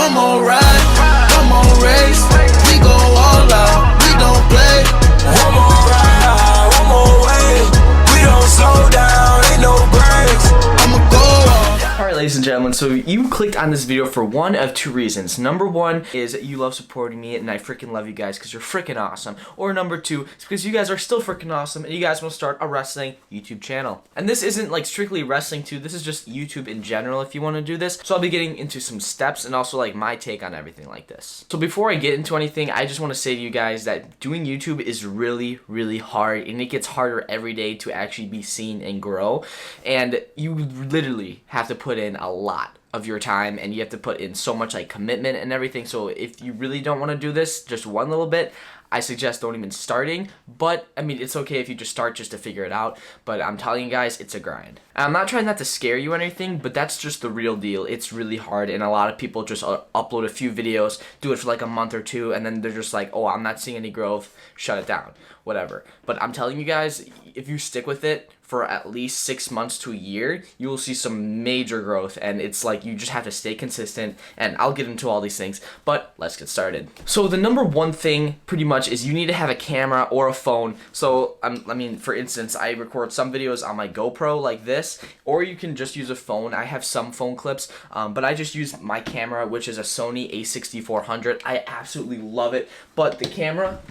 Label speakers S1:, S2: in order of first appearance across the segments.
S1: Come on, ride, come on, race. We go all out, we don't play. One more ride, one more way. We don't slow down, ain't no breaks. I'ma go on.
S2: Alright, ladies and gentlemen, so you clicked on this video for one of two reasons. Number one is that you love supporting me and I freaking love you guys because you're freaking awesome. Or number two, it's because you guys are still freaking awesome and you guys want to start a wrestling YouTube channel. And this isn't like strictly wrestling too, this is just YouTube in general if you want to do this. So I'll be getting into some steps and also like my take on everything like this. So before I get into anything, I just want to say to you guys that doing YouTube is really, really hard and it gets harder every day to actually be seen and grow. And you literally have to put in a lot of your time and you have to put in so much like commitment and everything. So if you really don't want to do this just one little bit, I suggest don't even starting. But I mean, it's okay if you just start just to figure it out, but I'm telling you guys, it's a grind. I'm not trying not to scare you or anything, but that's just the real deal. It's really hard and a lot of people just upload a few videos, do it for like a month or two, and then they're just like, oh, I'm not seeing any growth, shut it down, whatever. But I'm telling you guys, if you stick with it for at least 6 months to a year, you will see some major growth, and it's like you just have to stay consistent, and I'll get into all these things, but let's get started. So the number one thing pretty much is you need to have a camera or a phone. So I mean, for instance, I record some videos on my GoPro like this, or you can just use a phone. I have some phone clips, but I just use my camera, which is a Sony a6400. I absolutely love it, but the camera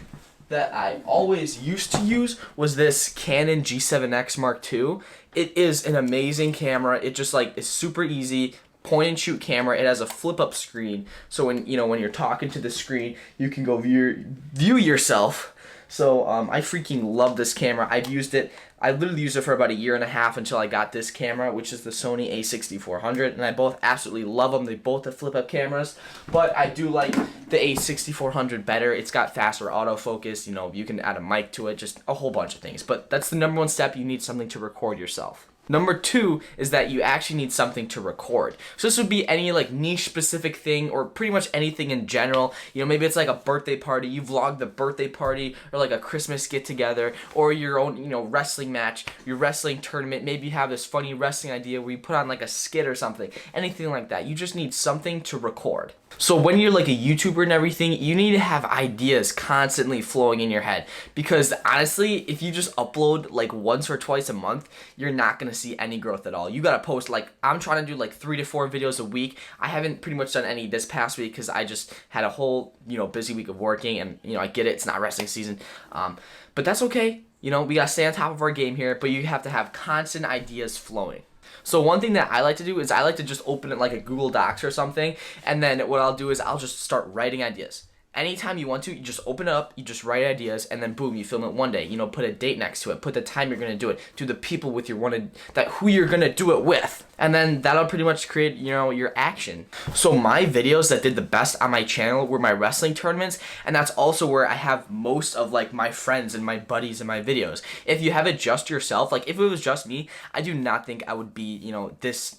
S2: that I always used to use was this Canon G7X Mark II. It is an amazing camera. It just like is super easy. Point and shoot camera. It has a flip up screen, so when you're talking to the screen, you can go view yourself. So I freaking love this camera. I've used it. I literally used it for about a year and a half until I got this camera, which is the Sony a6400, and I both absolutely love them. They both have flip-up cameras, but I do like the a6400 better. It's got faster autofocus. You can add a mic to it, just a whole bunch of things. But that's the number one step. You need something to record yourself. Number two is that you actually need something to record. So this would be any like niche specific thing or pretty much anything in general. Maybe it's like a birthday party, you vlog the birthday party, or like a Christmas get together, or your own, wrestling match, your wrestling tournament. Maybe you have this funny wrestling idea where you put on like a skit or something, anything like that. You just need something to record. So when you're like a YouTuber and everything, you need to have ideas constantly flowing in your head, because honestly, if you just upload like once or twice a month, you're not going to see any growth at all. You got to post, like, I'm trying to do like 3 to 4 videos a week. I haven't pretty much done any this past week because I just had a whole, busy week of working, and, I get it. It's not wrestling season. But that's okay. We got to stay on top of our game here, but you have to have constant ideas flowing. So one thing that I like to do is I like to just open it like a Google Docs or something, and then what I'll do is I'll just start writing ideas. Anytime you want to, you just open it up, you just write ideas, and then boom, you film it one day. Put a date next to it, put the time you're gonna do it, do the people with who you're gonna do it with, and then that'll pretty much create, your action. So my videos that did the best on my channel were my wrestling tournaments, and that's also where I have most of like my friends and my buddies in my videos. If you have it just yourself, like if it was just me, I do not think I would be, this,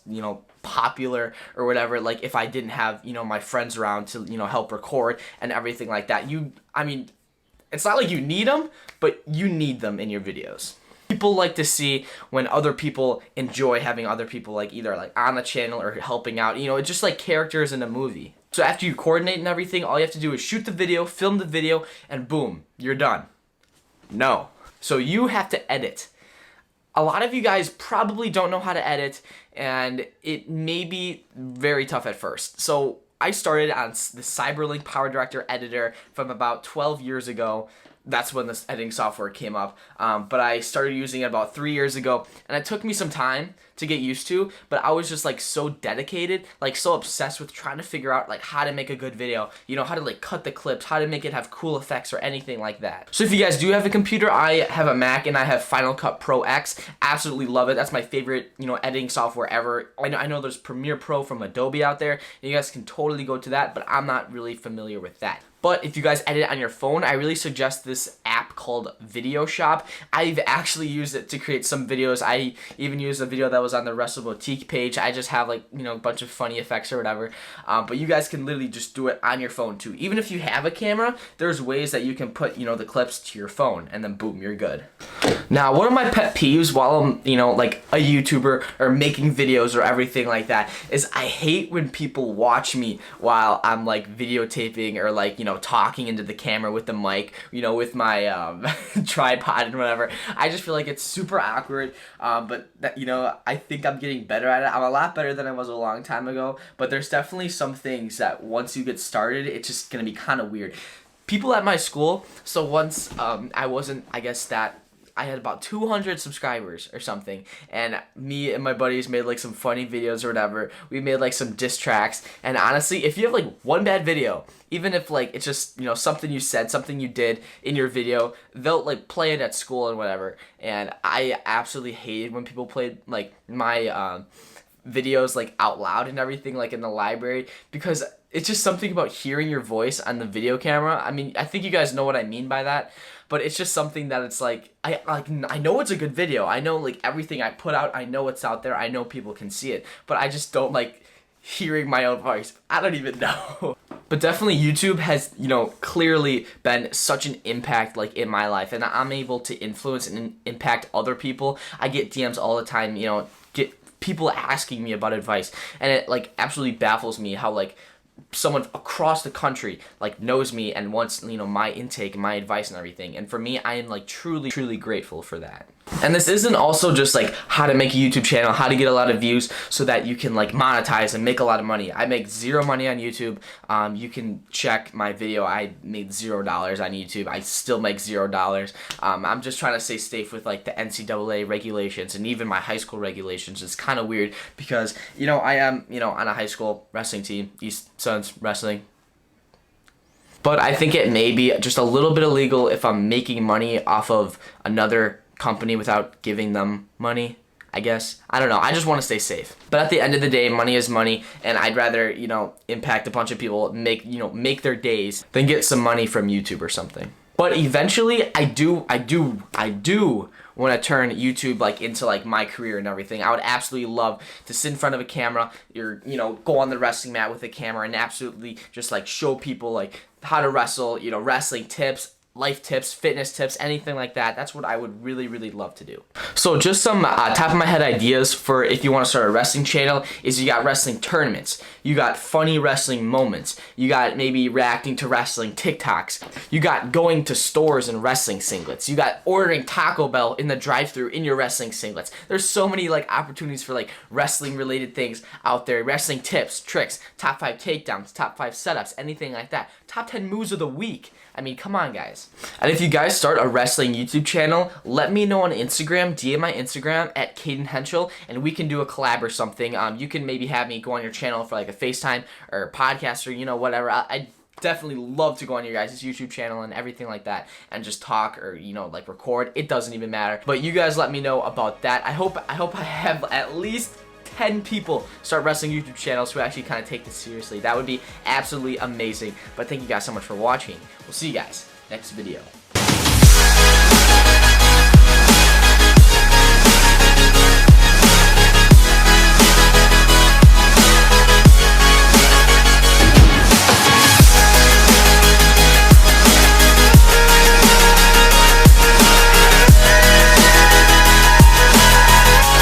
S2: popular or whatever, like if I didn't have my friends around to help record and everything like that. I mean, it's not like you need them, but you need them in your videos. People like to see when other people enjoy having other people like either like on the channel or helping out. It's just like characters in a movie. So after you coordinate and everything, all you have to do is shoot the video, film the video, and boom, you're done. No. So you have to edit. A lot of you guys probably don't know how to edit, and it may be very tough at first. So I started on the Cyberlink Power Director editor from about 12 years ago. That's when this editing software came up, but I started using it about 3 years ago, and it took me some time to get used to, but I was just like so dedicated, like so obsessed with trying to figure out like how to make a good video, how to like cut the clips, how to make it have cool effects or anything like that. So if you guys do have a computer, I have a Mac and I have Final Cut Pro X. Absolutely love it. That's my favorite, editing software ever. I know there's Premiere Pro from Adobe out there, and you guys can totally go to that, but I'm not really familiar with that. But if you guys edit on your phone, I really suggest this app called Video Shop. I've actually used it to create some videos. I even used a video that was on the Wrestle Boutique page. I just have like, you know, a bunch of funny effects or whatever. But you guys can literally just do it on your phone too. Even if you have a camera, there's ways that you can put, you know, the clips to your phone and then boom, you're good. Now, one of my pet peeves while I'm, you know, like a YouTuber or making videos or everything like that is I hate when people watch me while I'm like videotaping or like, you know, talking into the camera with the mic, you know, with my tripod and whatever. I just feel like it's super awkward, but that, you know, I think I'm getting better at it. I'm a lot better than I was a long time ago, but there's definitely some things that once you get started, it's just gonna be kind of weird. People at my school, so once I had about 200 subscribers or something, and me and my buddies made like some funny videos or whatever. We made like some diss tracks, and honestly, if you have like one bad video, even if like it's just, you know, something you said, something you did in your video, they'll like play it at school and whatever. And I absolutely hated when people played like my videos like out loud and everything, like in the library, because it's just something about hearing your voice on the video camera. I mean, I think you guys know what I mean by that, but it's just something that it's like, I know it's a good video. I know like everything I put out, I know it's out there. I know people can see it, but I just don't like hearing my own voice. I don't even know. But definitely YouTube has, you know, clearly been such an impact like in my life, and I'm able to influence and impact other people. I get DMs all the time, you know, get people asking me about advice, and it like absolutely baffles me how like someone across the country like knows me and wants, you know, my intake and my advice and everything. And for me, I am like truly grateful for that. And this isn't also just like how to make a YouTube channel, how to get a lot of views so that you can like monetize and make a lot of money. I make zero money on YouTube. You can check my video. I made $0 on YouTube. I still make $0. I'm just trying to stay safe with like the NCAA regulations and even my high school regulations. It's kind of weird because, you know, I am, you know, on a high school wrestling team, East Suns Wrestling. But I think it may be just a little bit illegal if I'm making money off of another company without giving them money, I guess. I don't know. I just want to stay safe. But at the end of the day, money is money, and I'd rather, you know, impact a bunch of people, make their days than get some money from YouTube or something. But eventually, I do want to turn YouTube like into like my career and everything. I would absolutely love to sit in front of a camera, or, you know, go on the wrestling mat with a camera and absolutely just like show people like how to wrestle, you know, wrestling tips, life tips, fitness tips, anything like that. That's what I would really love to do. So just some top of my head ideas for if you want to start a wrestling channel is you got wrestling tournaments, you got funny wrestling moments, you got maybe reacting to wrestling TikToks, you got going to stores in wrestling singlets, you got ordering Taco Bell in the drive-thru in your wrestling singlets. There's so many like opportunities for like wrestling related things out there. Wrestling tips, tricks, top 5 takedowns, top 5 setups, anything like that. Top 10 moves of the week. I mean, come on, guys. And if you guys start a wrestling YouTube channel, let me know on Instagram, DM my Instagram at Cayden Henschel, and we can do a collab or something. You can maybe have me go on your channel for like a FaceTime or a podcast or, you know, whatever. I definitely love to go on your guys' YouTube channel and everything like that and just talk or, you know, like record. It doesn't even matter. But you guys let me know about that. I hope I have at least 10 people start wrestling YouTube channels who actually kind of take this seriously. That would be absolutely amazing. But thank you guys so much for watching. We'll see you guys next video.